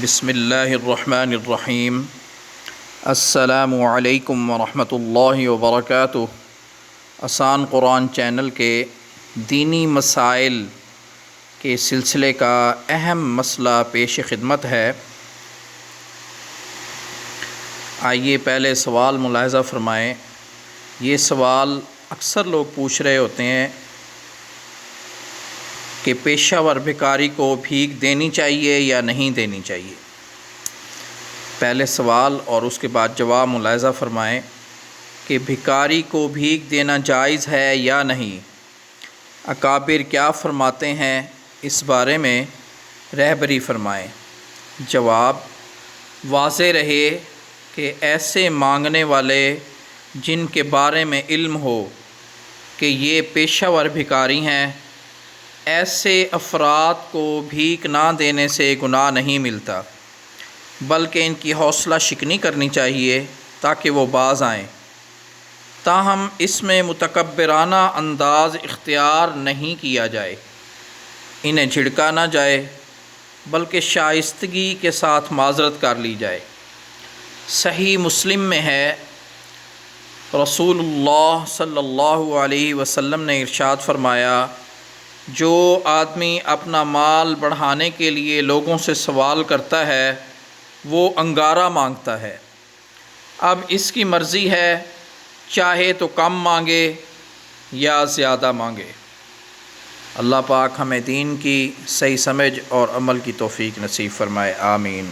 بسم اللہ الرحمن الرحیم۔ السلام علیکم ورحمۃ اللہ وبرکاتہ۔ آسان قرآن چینل کے دینی مسائل کے سلسلے کا اہم مسئلہ پیش خدمت ہے۔ آئیے پہلے سوال ملاحظہ فرمائیں۔ یہ سوال اکثر لوگ پوچھ رہے ہوتے ہیں کہ پیشہ ور بھکاری کو بھیک دینی چاہیے یا نہیں دینی چاہیے۔ پہلے سوال اور اس کے بعد جواب ملاحظہ فرمائیں کہ بھکاری کو بھیک دینا جائز ہے یا نہیں۔ اکابر کیا فرماتے ہیں اس بارے میں رہبری فرمائیں۔ جواب واضح رہے کہ ایسے مانگنے والے جن کے بارے میں علم ہو کہ یہ پیشہ ور بھکاری ہیں، ایسے افراد کو بھیک نہ دینے سے گناہ نہیں ملتا، بلکہ ان کی حوصلہ شکنی کرنی چاہیے تاکہ وہ باز آئیں۔ تاہم اس میں متکبرانہ انداز اختیار نہیں کیا جائے، انہیں جھڑکا نہ جائے، بلکہ شائستگی کے ساتھ معذرت کر لی جائے۔ صحیح مسلم میں ہے، رسول اللہ صلی اللہ علیہ وسلم نے ارشاد فرمایا، جو آدمی اپنا مال بڑھانے کے لیے لوگوں سے سوال کرتا ہے وہ انگارہ مانگتا ہے۔ اب اس کی مرضی ہے، چاہے تو کم مانگے یا زیادہ مانگے۔ اللہ پاک ہمیں دین کی صحیح سمجھ اور عمل کی توفیق نصیب فرمائے، آمین۔